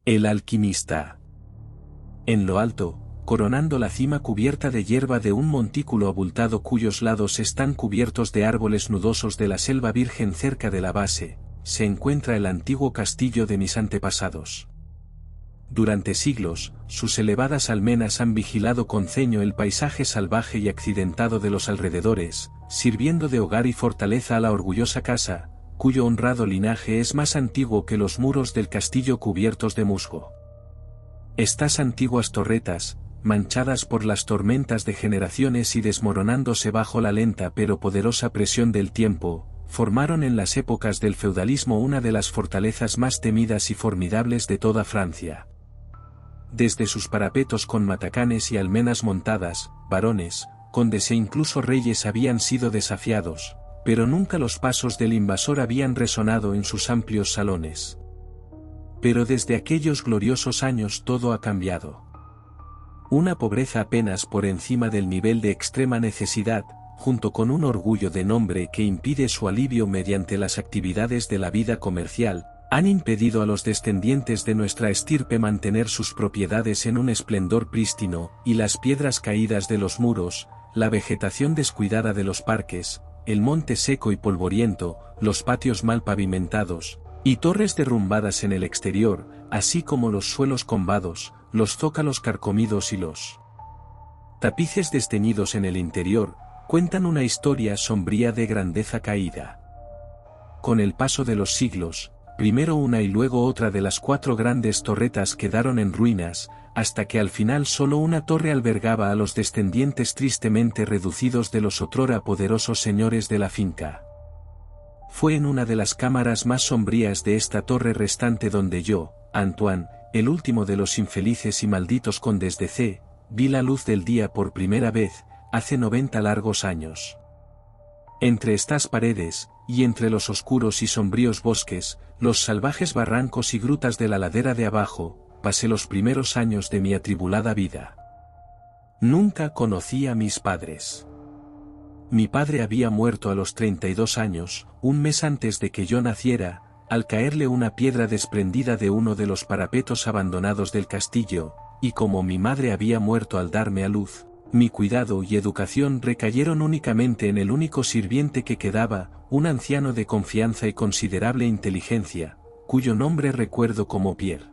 El alquimista. En lo alto, coronando la cima cubierta de hierba de un montículo abultado cuyos lados están cubiertos de árboles nudosos de la selva virgen cerca de la base, se encuentra el antiguo castillo de mis antepasados. Durante siglos, sus elevadas almenas han vigilado con ceño el paisaje salvaje y accidentado de los alrededores, sirviendo de hogar y fortaleza a la orgullosa casa, cuyo honrado linaje es más antiguo que los muros del castillo cubiertos de musgo. Estas antiguas torretas, manchadas por las tormentas de generaciones y desmoronándose bajo la lenta pero poderosa presión del tiempo, formaron en las épocas del feudalismo una de las fortalezas más temidas y formidables de toda Francia. Desde sus parapetos con matacanes y almenas montadas, varones, condes e incluso reyes habían sido desafiados, pero nunca los pasos del invasor habían resonado en sus amplios salones. Pero desde aquellos gloriosos años todo ha cambiado. Una pobreza apenas por encima del nivel de extrema necesidad, junto con un orgullo de nombre que impide su alivio mediante las actividades de la vida comercial, han impedido a los descendientes de nuestra estirpe mantener sus propiedades en un esplendor prístino, y las piedras caídas de los muros, la vegetación descuidada de los parques, el monte seco y polvoriento, los patios mal pavimentados, y torres derrumbadas en el exterior, así como los suelos combados, los zócalos carcomidos y los tapices desteñidos en el interior, cuentan una historia sombría de grandeza caída. Con el paso de los siglos, primero una y luego otra de las 4 grandes torretas quedaron en ruinas, hasta que al final solo una torre albergaba a los descendientes tristemente reducidos de los otrora poderosos señores de la finca. Fue en una de las cámaras más sombrías de esta torre restante donde yo, Antoine, el último de los infelices y malditos condes de C, vi la luz del día por primera vez, hace 90 largos años. Entre estas paredes, y entre los oscuros y sombríos bosques, los salvajes barrancos y grutas de la ladera de abajo, pasé los primeros años de mi atribulada vida. Nunca conocí a mis padres. Mi padre había muerto a los 32 años, un mes antes de que yo naciera, al caerle una piedra desprendida de uno de los parapetos abandonados del castillo, y como mi madre había muerto al darme a luz, mi cuidado y educación recayeron únicamente en el único sirviente que quedaba, un anciano de confianza y considerable inteligencia, cuyo nombre recuerdo como Pierre.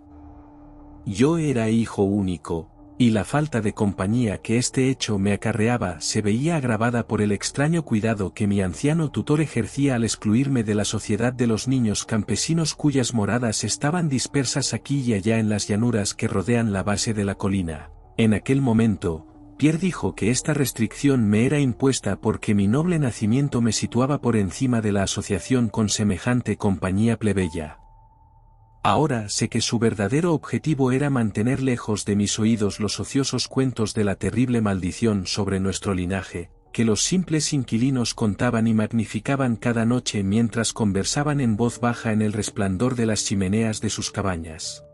Yo era hijo único, y la falta de compañía que este hecho me acarreaba se veía agravada por el extraño cuidado que mi anciano tutor ejercía al excluirme de la sociedad de los niños campesinos cuyas moradas estaban dispersas aquí y allá en las llanuras que rodean la base de la colina. En aquel momento, Pierre dijo que esta restricción me era impuesta porque mi noble nacimiento me situaba por encima de la asociación con semejante compañía plebeya. Ahora sé que su verdadero objetivo era mantener lejos de mis oídos los ociosos cuentos de la terrible maldición sobre nuestro linaje, que los simples inquilinos contaban y magnificaban cada noche mientras conversaban en voz baja en el resplandor de las chimeneas de sus cabañas.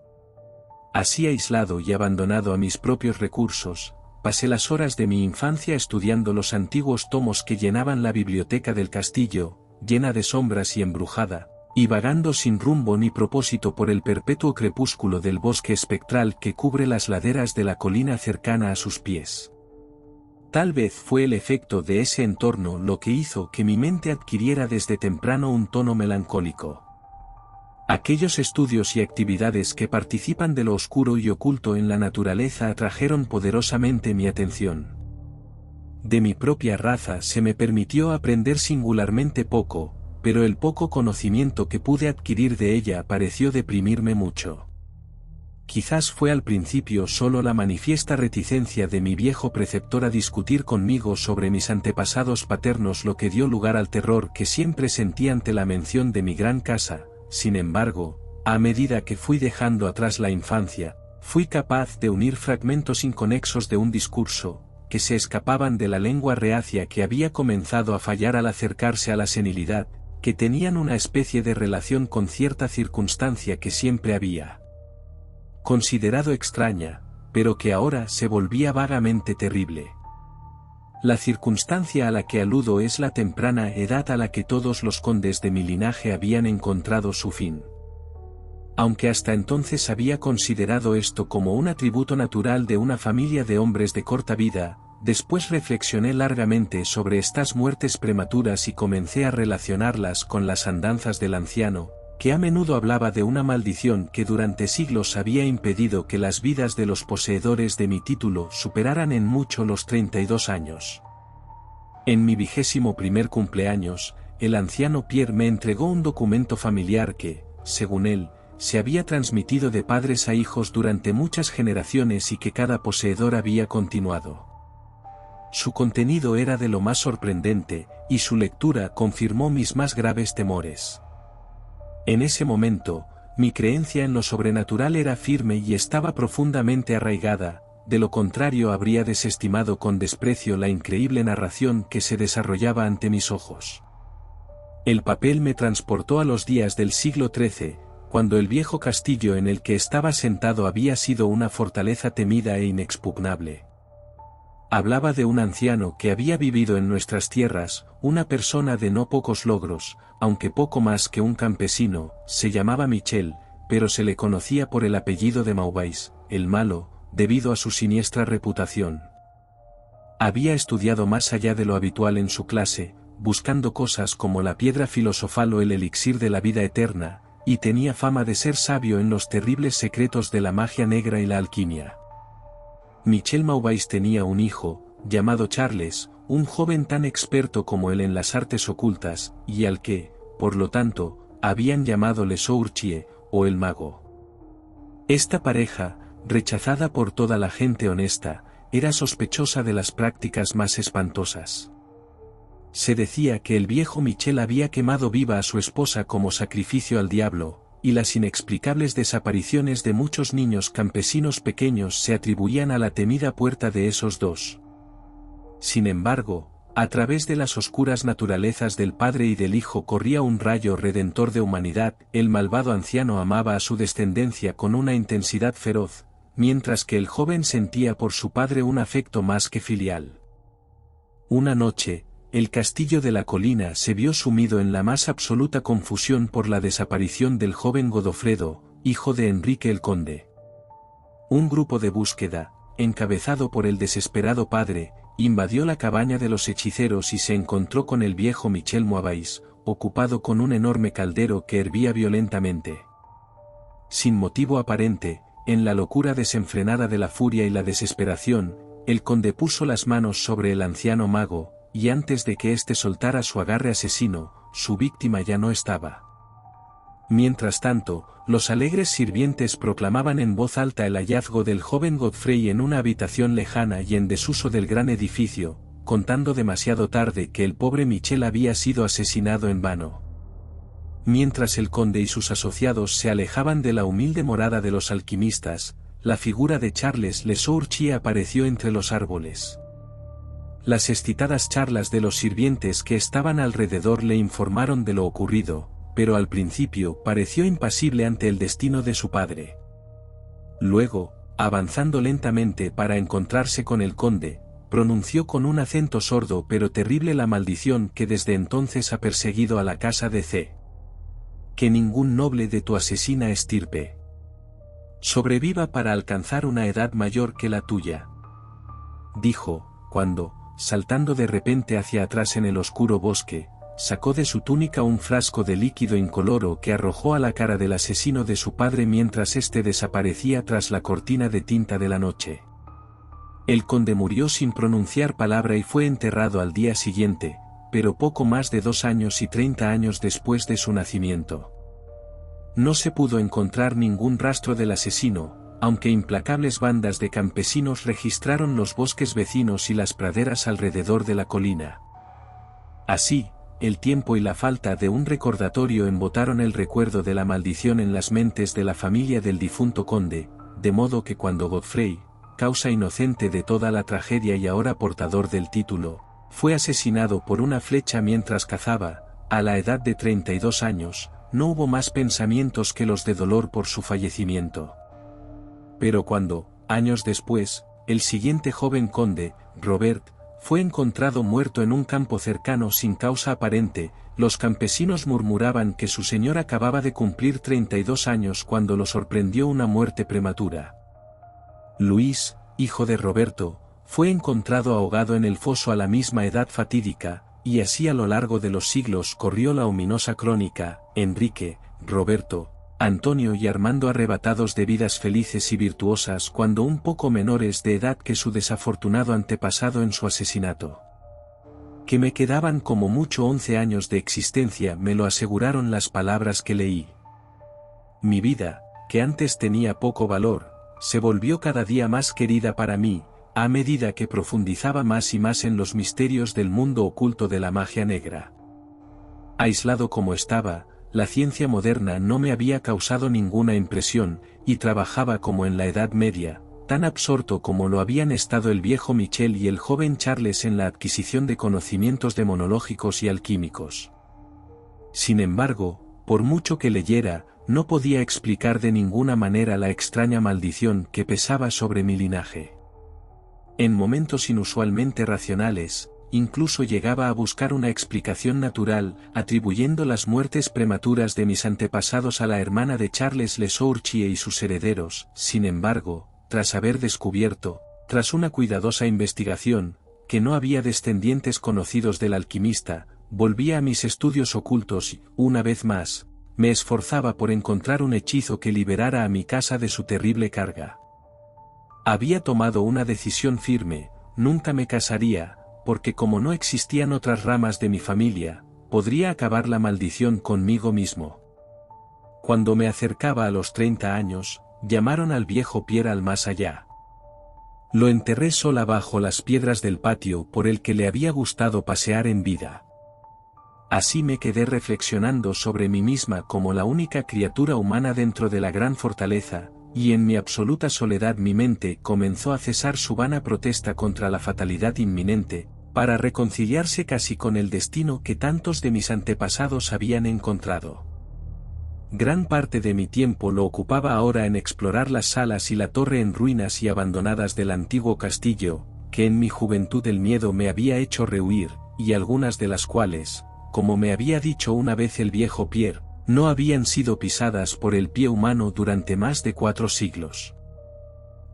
Así aislado y abandonado a mis propios recursos, pasé las horas de mi infancia estudiando los antiguos tomos que llenaban la biblioteca del castillo, llena de sombras y embrujada, y vagando sin rumbo ni propósito por el perpetuo crepúsculo del bosque espectral que cubre las laderas de la colina cercana a sus pies. Tal vez fue el efecto de ese entorno lo que hizo que mi mente adquiriera desde temprano un tono melancólico. Aquellos estudios y actividades que participan de lo oscuro y oculto en la naturaleza atrajeron poderosamente mi atención. De mi propia raza se me permitió aprender singularmente poco, pero el poco conocimiento que pude adquirir de ella pareció deprimirme mucho. Quizás fue al principio solo la manifiesta reticencia de mi viejo preceptor a discutir conmigo sobre mis antepasados paternos lo que dio lugar al terror que siempre sentí ante la mención de mi gran casa. Sin embargo, a medida que fui dejando atrás la infancia, fui capaz de unir fragmentos inconexos de un discurso, que se escapaban de la lengua reacia que había comenzado a fallar al acercarse a la senilidad, que tenían una especie de relación con cierta circunstancia que siempre había considerado extraña, pero que ahora se volvía vagamente terrible. La circunstancia a la que aludo es la temprana edad a la que todos los condes de mi linaje habían encontrado su fin. aunque hasta entonces había considerado esto como un atributo natural de una familia de hombres de corta vida. Después reflexioné largamente sobre estas muertes prematuras y comencé a relacionarlas con las andanzas del anciano, que a menudo hablaba de una maldición que durante siglos había impedido que las vidas de los poseedores de mi título superaran en mucho los 32 años. En mi 21º cumpleaños, el anciano Pierre me entregó un documento familiar que, según él, se había transmitido de padres a hijos durante muchas generaciones y que cada poseedor había continuado. Su contenido era de lo más sorprendente, y su lectura confirmó mis más graves temores. En ese momento, mi creencia en lo sobrenatural era firme y estaba profundamente arraigada, de lo contrario habría desestimado con desprecio la increíble narración que se desarrollaba ante mis ojos. El papel me transportó a los días del siglo XIII, cuando el viejo castillo en el que estaba sentado había sido una fortaleza temida e inexpugnable. Hablaba de un anciano que había vivido en nuestras tierras, una persona de no pocos logros, aunque poco más que un campesino. Se llamaba Michel, pero se le conocía por el apellido de Maubais, el malo, debido a su siniestra reputación. Había estudiado más allá de lo habitual en su clase, buscando cosas como la piedra filosofal o el elixir de la vida eterna, y tenía fama de ser sabio en los terribles secretos de la magia negra y la alquimia. Michel Maubais tenía un hijo, llamado Charles, un joven tan experto como él en las artes ocultas, y al que, por lo tanto, habían llamado Le Sourcier, o el mago. Esta pareja, rechazada por toda la gente honesta, era sospechosa de las prácticas más espantosas. Se decía que el viejo Michel había quemado viva a su esposa como sacrificio al diablo, y las inexplicables desapariciones de muchos niños campesinos pequeños se atribuían a la temida puerta de esos dos. Sin embargo, a través de las oscuras naturalezas del padre y del hijo corría un rayo redentor de humanidad. El malvado anciano amaba a su descendencia con una intensidad feroz, mientras que el joven sentía por su padre un afecto más que filial. Una noche, el castillo de la colina se vio sumido en la más absoluta confusión por la desaparición del joven Godofredo, hijo de Enrique el Conde. Un grupo de búsqueda, encabezado por el desesperado padre, invadió la cabaña de los hechiceros y se encontró con el viejo Michel Maubais, ocupado con un enorme caldero que hervía violentamente. Sin motivo aparente, en la locura desenfrenada de la furia y la desesperación, el conde puso las manos sobre el anciano mago, y antes de que éste soltara su agarre asesino, su víctima ya no estaba. Mientras tanto, los alegres sirvientes proclamaban en voz alta el hallazgo del joven Godfrey en una habitación lejana y en desuso del gran edificio, contando demasiado tarde que el pobre Michel había sido asesinado en vano. Mientras el conde y sus asociados se alejaban de la humilde morada de los alquimistas, la figura de Charles Le Sourcier apareció entre los árboles. Las excitadas charlas de los sirvientes que estaban alrededor le informaron de lo ocurrido, pero al principio pareció impasible ante el destino de su padre. Luego, avanzando lentamente para encontrarse con el conde, pronunció con un acento sordo pero terrible la maldición que desde entonces ha perseguido a la casa de C. Que ningún noble de tu asesina estirpe sobreviva para alcanzar una edad mayor que la tuya. Dijo, cuando, saltando de repente hacia atrás en el oscuro bosque, sacó de su túnica un frasco de líquido incoloro que arrojó a la cara del asesino de su padre mientras éste desaparecía tras la cortina de tinta de la noche. El conde murió sin pronunciar palabra y fue enterrado al día siguiente, pero poco más de 2 años y 30 años después de su nacimiento. No se pudo encontrar ningún rastro del asesino, aunque implacables bandas de campesinos registraron los bosques vecinos y las praderas alrededor de la colina. Así, el tiempo y la falta de un recordatorio embotaron el recuerdo de la maldición en las mentes de la familia del difunto conde, de modo que cuando Godfrey, causa inocente de toda la tragedia y ahora portador del título, fue asesinado por una flecha mientras cazaba, a la edad de 32 años, no hubo más pensamientos que los de dolor por su fallecimiento. Pero cuando, años después, el siguiente joven conde, Robert, fue encontrado muerto en un campo cercano sin causa aparente. Los campesinos murmuraban que su señor acababa de cumplir 32 años cuando lo sorprendió una muerte prematura. Luis, hijo de Roberto, fue encontrado ahogado en el foso a la misma edad fatídica, y así a lo largo de los siglos corrió la ominosa crónica. Enrique, Roberto, Antonio y Armando arrebatados de vidas felices y virtuosas cuando un poco menores de edad que su desafortunado antepasado en su asesinato. Que me quedaban como mucho 11 años de existencia me lo aseguraron las palabras que leí. Mi vida, que antes tenía poco valor, se volvió cada día más querida para mí, a medida que profundizaba más y más en los misterios del mundo oculto de la magia negra. Aislado como estaba, la ciencia moderna no me había causado ninguna impresión, y trabajaba como en la Edad Media, tan absorto como lo habían estado el viejo Michel y el joven Charles en la adquisición de conocimientos demonológicos y alquímicos. Sin embargo, por mucho que leyera, no podía explicar de ninguna manera la extraña maldición que pesaba sobre mi linaje. En momentos inusualmente racionales, incluso llegaba a buscar una explicación natural, atribuyendo las muertes prematuras de mis antepasados a la hermana de Charles Le Sourchier y sus herederos. Sin embargo, tras haber descubierto, tras una cuidadosa investigación, que no había descendientes conocidos del alquimista, volvía a mis estudios ocultos y, una vez más, me esforzaba por encontrar un hechizo que liberara a mi casa de su terrible carga. Había tomado una decisión firme: nunca me casaría, porque como no existían otras ramas de mi familia, podría acabar la maldición conmigo mismo. Cuando me acercaba a los 30 años, llamaron al viejo Pierre al más allá. Lo enterré sola bajo las piedras del patio por el que le había gustado pasear en vida. Así me quedé reflexionando sobre mí misma como la única criatura humana dentro de la gran fortaleza, y en mi absoluta soledad mi mente comenzó a cesar su vana protesta contra la fatalidad inminente, para reconciliarse casi con el destino que tantos de mis antepasados habían encontrado. Gran parte de mi tiempo lo ocupaba ahora en explorar las salas y la torre en ruinas y abandonadas del antiguo castillo, que en mi juventud el miedo me había hecho rehuir, y algunas de las cuales, como me había dicho una vez el viejo Pierre, no habían sido pisadas por el pie humano durante más de 4 siglos.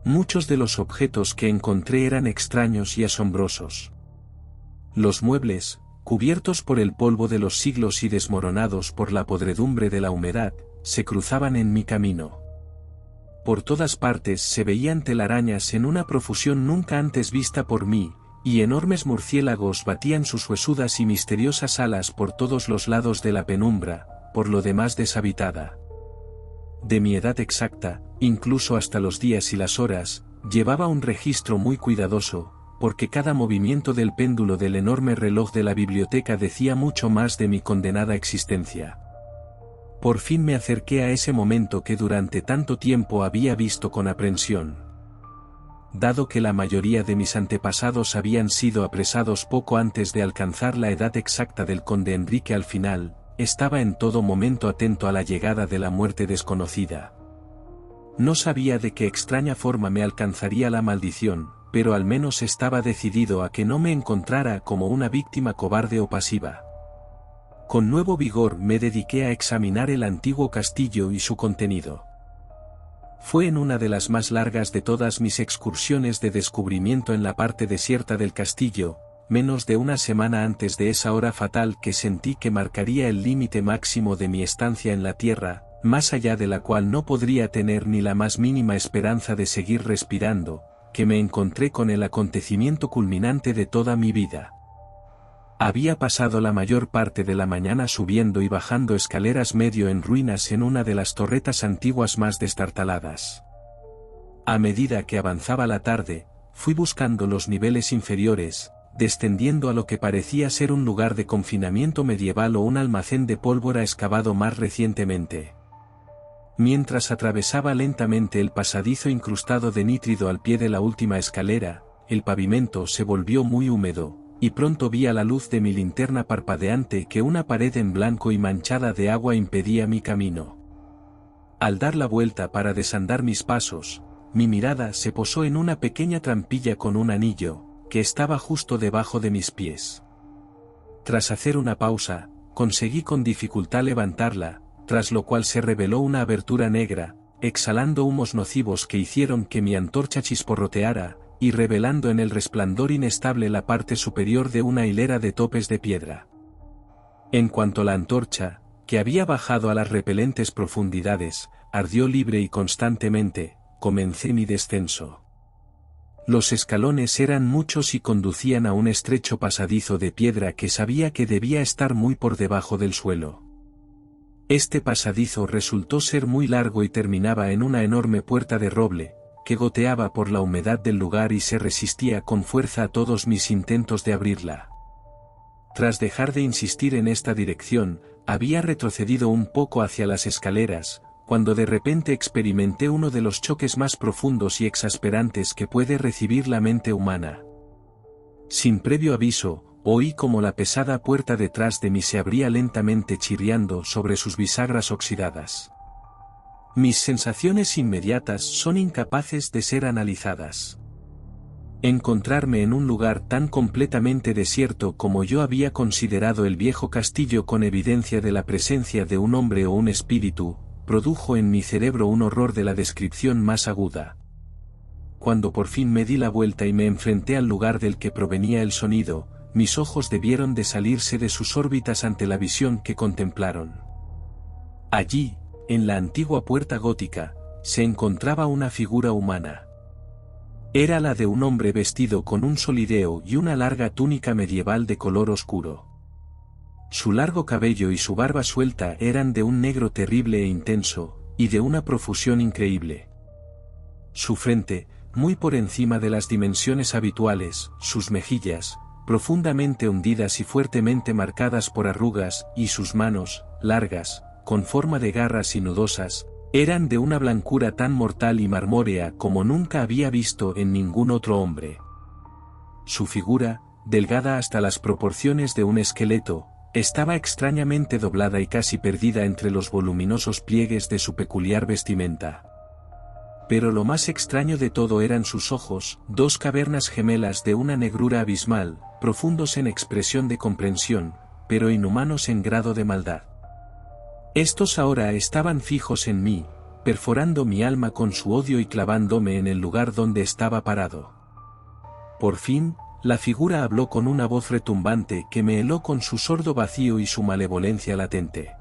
Muchos de los objetos que encontré eran extraños y asombrosos. Los muebles, cubiertos por el polvo de los siglos y desmoronados por la podredumbre de la humedad, se cruzaban en mi camino. Por todas partes se veían telarañas en una profusión nunca antes vista por mí, y enormes murciélagos batían sus huesudas y misteriosas alas por todos los lados de la penumbra, por lo demás deshabitada. De mi edad exacta, incluso hasta los días y las horas, llevaba un registro muy cuidadoso, porque cada movimiento del péndulo del enorme reloj de la biblioteca decía mucho más de mi condenada existencia. Por fin me acerqué a ese momento que durante tanto tiempo había visto con aprensión. Dado que la mayoría de mis antepasados habían sido apresados poco antes de alcanzar la edad exacta del conde Enrique al final, estaba en todo momento atento a la llegada de la muerte desconocida. No sabía de qué extraña forma me alcanzaría la maldición, pero al menos estaba decidido a que no me encontrara como una víctima cobarde o pasiva. Con nuevo vigor me dediqué a examinar el antiguo castillo y su contenido. Fue en una de las más largas de todas mis excursiones de descubrimiento en la parte desierta del castillo, menos de una semana antes de esa hora fatal que sentí que marcaría el límite máximo de mi estancia en la tierra, más allá de la cual no podría tener ni la más mínima esperanza de seguir respirando, que me encontré con el acontecimiento culminante de toda mi vida. Había pasado la mayor parte de la mañana subiendo y bajando escaleras medio en ruinas en una de las torretas antiguas más destartaladas. A medida que avanzaba la tarde, fui buscando los niveles inferiores, descendiendo a lo que parecía ser un lugar de confinamiento medieval o un almacén de pólvora excavado más recientemente. Mientras atravesaba lentamente el pasadizo incrustado de nítrido al pie de la última escalera, el pavimento se volvió muy húmedo, y pronto vi a la luz de mi linterna parpadeante que una pared en blanco y manchada de agua impedía mi camino. Al dar la vuelta para desandar mis pasos, mi mirada se posó en una pequeña trampilla con un anillo, que estaba justo debajo de mis pies. Tras hacer una pausa, conseguí con dificultad levantarla, tras lo cual se reveló una abertura negra, exhalando humos nocivos que hicieron que mi antorcha chisporroteara, y revelando en el resplandor inestable la parte superior de una hilera de topes de piedra. En cuanto la antorcha, que había bajado a las repelentes profundidades, ardió libre y constantemente, comencé mi descenso. Los escalones eran muchos y conducían a un estrecho pasadizo de piedra que sabía que debía estar muy por debajo del suelo. Este pasadizo resultó ser muy largo y terminaba en una enorme puerta de roble, que goteaba por la humedad del lugar y se resistía con fuerza a todos mis intentos de abrirla. Tras dejar de insistir en esta dirección, había retrocedido un poco hacia las escaleras, cuando de repente experimenté uno de los choques más profundos y exasperantes que puede recibir la mente humana. Sin previo aviso, oí como la pesada puerta detrás de mí se abría lentamente chirriando sobre sus bisagras oxidadas. Mis sensaciones inmediatas son incapaces de ser analizadas. Encontrarme en un lugar tan completamente desierto como yo había considerado el viejo castillo con evidencia de la presencia de un hombre o un espíritu, produjo en mi cerebro un horror de la descripción más aguda. Cuando por fin me di la vuelta y me enfrenté al lugar del que provenía el sonido, mis ojos debieron de salirse de sus órbitas ante la visión que contemplaron. Allí, en la antigua puerta gótica, se encontraba una figura humana. Era la de un hombre vestido con un solideo y una larga túnica medieval de color oscuro. Su largo cabello y su barba suelta eran de un negro terrible e intenso, y de una profusión increíble. Su frente, muy por encima de las dimensiones habituales, sus mejillas, profundamente hundidas y fuertemente marcadas por arrugas, y sus manos, largas, con forma de garras y nudosas, eran de una blancura tan mortal y marmórea como nunca había visto en ningún otro hombre. Su figura, delgada hasta las proporciones de un esqueleto, estaba extrañamente doblada y casi perdida entre los voluminosos pliegues de su peculiar vestimenta. Pero lo más extraño de todo eran sus ojos, dos cavernas gemelas de una negrura abismal, profundos en expresión de comprensión, pero inhumanos en grado de maldad. Estos ahora estaban fijos en mí, perforando mi alma con su odio y clavándome en el lugar donde estaba parado. Por fin, la figura habló con una voz retumbante que me heló con su sordo vacío y su malevolencia latente.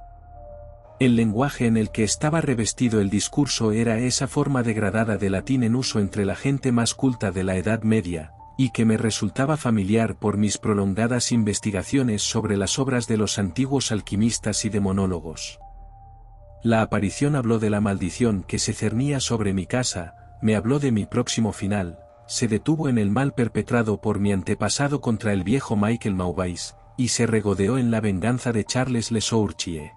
El lenguaje en el que estaba revestido el discurso era esa forma degradada de latín en uso entre la gente más culta de la Edad Media, y que me resultaba familiar por mis prolongadas investigaciones sobre las obras de los antiguos alquimistas y demonólogos. La aparición habló de la maldición que se cernía sobre mi casa, me habló de mi próximo final, se detuvo en el mal perpetrado por mi antepasado contra el viejo Michael Maubais, y se regodeó en la venganza de Charles Le Sourchier.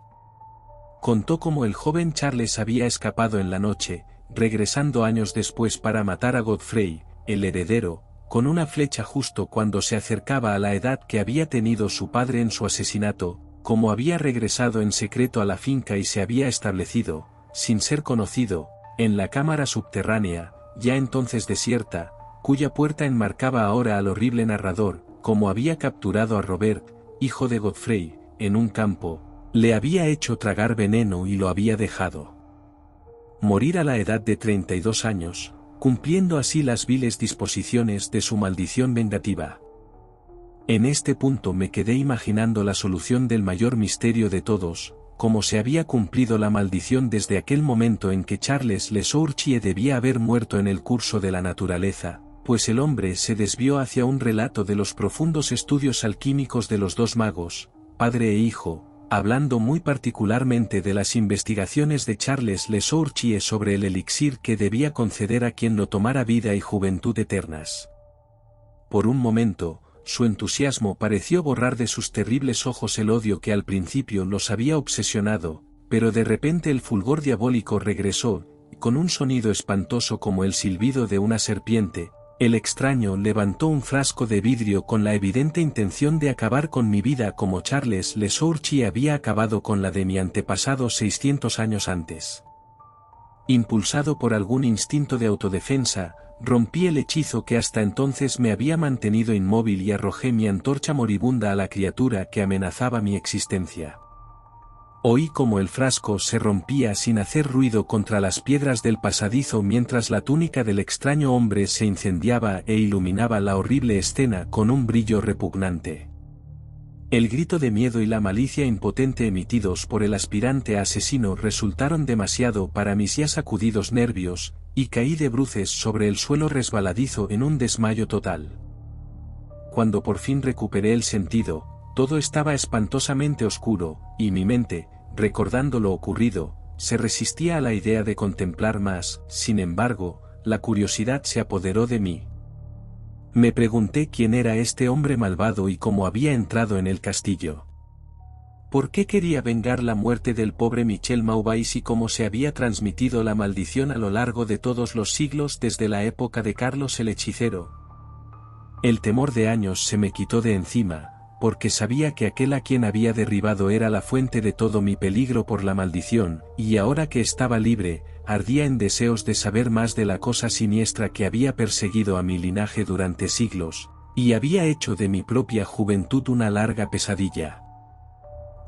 Contó cómo el joven Charles había escapado en la noche, regresando años después para matar a Godfrey, el heredero, con una flecha justo cuando se acercaba a la edad que había tenido su padre en su asesinato, cómo había regresado en secreto a la finca y se había establecido, sin ser conocido, en la cámara subterránea, ya entonces desierta, cuya puerta enmarcaba ahora al horrible narrador, como había capturado a Robert, hijo de Godfrey, en un campo, le había hecho tragar veneno y lo había dejado morir a la edad de 32 años, cumpliendo así las viles disposiciones de su maldición vengativa. En este punto me quedé imaginando la solución del mayor misterio de todos, cómo se había cumplido la maldición desde aquel momento en que Charles Le Sourchier debía haber muerto en el curso de la naturaleza, pues el hombre se desvió hacia un relato de los profundos estudios alquímicos de los dos magos, padre e hijo, hablando muy particularmente de las investigaciones de Charles Le Sourchier sobre el elixir que debía conceder a quien lo tomara vida y juventud eternas. Por un momento, su entusiasmo pareció borrar de sus terribles ojos el odio que al principio los había obsesionado, pero de repente el fulgor diabólico regresó, y con un sonido espantoso como el silbido de una serpiente, el extraño levantó un frasco de vidrio con la evidente intención de acabar con mi vida como Charles Le Sourchier había acabado con la de mi antepasado 600 años antes. Impulsado por algún instinto de autodefensa, Rompí el hechizo que hasta entonces me había mantenido inmóvil y arrojé mi antorcha moribunda a la criatura que amenazaba mi existencia. Oí como el frasco se rompía sin hacer ruido contra las piedras del pasadizo mientras la túnica del extraño hombre se incendiaba e iluminaba la horrible escena con un brillo repugnante. El grito de miedo y la malicia impotente emitidos por el aspirante asesino resultaron demasiado para mis ya sacudidos nervios, y caí de bruces sobre el suelo resbaladizo en un desmayo total. Cuando por fin recuperé el sentido, todo estaba espantosamente oscuro, y mi mente, recordando lo ocurrido, se resistía a la idea de contemplar más. Sin embargo, la curiosidad se apoderó de mí. Me pregunté quién era este hombre malvado y cómo había entrado en el castillo. ¿Por qué quería vengar la muerte del pobre Michel Maubais y cómo se había transmitido la maldición a lo largo de todos los siglos desde la época de Carlos el Hechicero? El temor de años se me quitó de encima, porque sabía que aquel a quien había derribado era la fuente de todo mi peligro por la maldición, y ahora que estaba libre, ardía en deseos de saber más de la cosa siniestra que había perseguido a mi linaje durante siglos, y había hecho de mi propia juventud una larga pesadilla.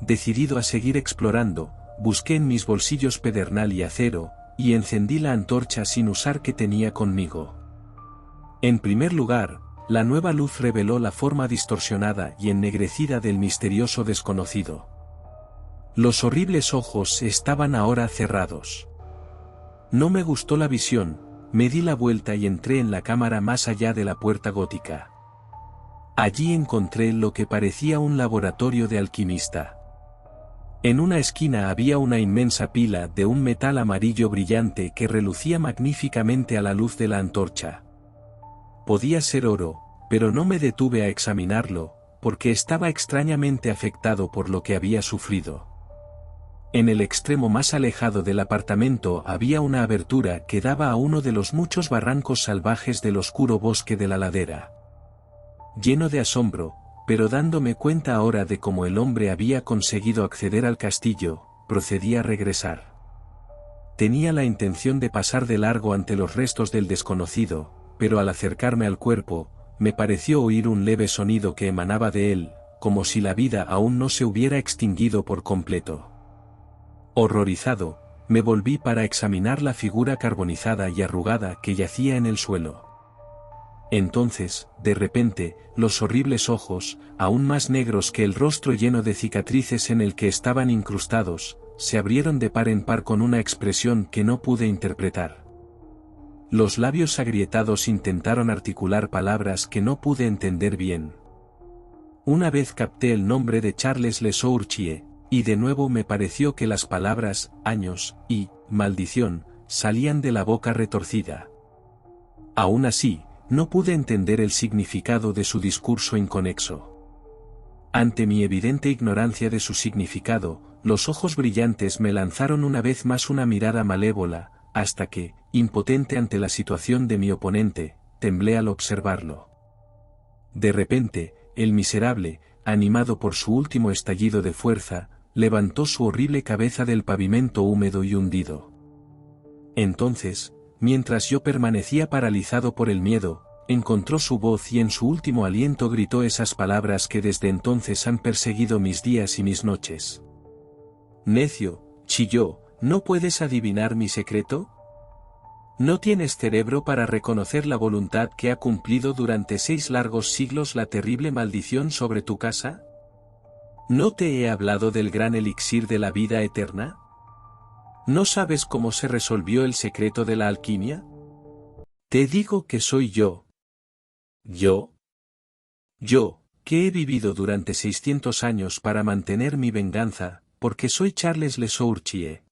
Decidido a seguir explorando, busqué en mis bolsillos pedernal y acero, y encendí la antorcha sin usar que tenía conmigo. En primer lugar, la nueva luz reveló la forma distorsionada y ennegrecida del misterioso desconocido. Los horribles ojos estaban ahora cerrados. No me gustó la visión, me di la vuelta y entré en la cámara más allá de la puerta gótica. Allí encontré lo que parecía un laboratorio de alquimista. En una esquina había una inmensa pila de un metal amarillo brillante que relucía magníficamente a la luz de la antorcha. Podía ser oro, pero no me detuve a examinarlo, porque estaba extrañamente afectado por lo que había sufrido. En el extremo más alejado del apartamento había una abertura que daba a uno de los muchos barrancos salvajes del oscuro bosque de la ladera. Lleno de asombro, pero dándome cuenta ahora de cómo el hombre había conseguido acceder al castillo, procedí a regresar. Tenía la intención de pasar de largo ante los restos del desconocido, pero al acercarme al cuerpo, me pareció oír un leve sonido que emanaba de él, como si la vida aún no se hubiera extinguido por completo. Horrorizado, me volví para examinar la figura carbonizada y arrugada que yacía en el suelo. Entonces, de repente, los horribles ojos, aún más negros que el rostro lleno de cicatrices en el que estaban incrustados, se abrieron de par en par con una expresión que no pude interpretar. Los labios agrietados intentaron articular palabras que no pude entender bien. Una vez capté el nombre de Charles Le Sourchier, y de nuevo me pareció que las palabras años y maldición salían de la boca retorcida. Aún así, no pude entender el significado de su discurso inconexo. Ante mi evidente ignorancia de su significado, los ojos brillantes me lanzaron una vez más una mirada malévola, hasta que, impotente ante la situación de mi oponente, temblé al observarlo. De repente, el miserable, animado por su último estallido de fuerza, levantó su horrible cabeza del pavimento húmedo y hundido. Entonces, mientras yo permanecía paralizado por el miedo, encontró su voz y en su último aliento gritó esas palabras que desde entonces han perseguido mis días y mis noches. «Necio», chilló, ¿no puedes adivinar mi secreto? ¿No tienes cerebro para reconocer la voluntad que ha cumplido durante 6 largos siglos la terrible maldición sobre tu casa? ¿No te he hablado del gran elixir de la vida eterna? ¿No sabes cómo se resolvió el secreto de la alquimia? Te digo que soy yo. ¿Yo? Yo, que he vivido durante 600 años para mantener mi venganza, porque soy Charles Le Sourchier.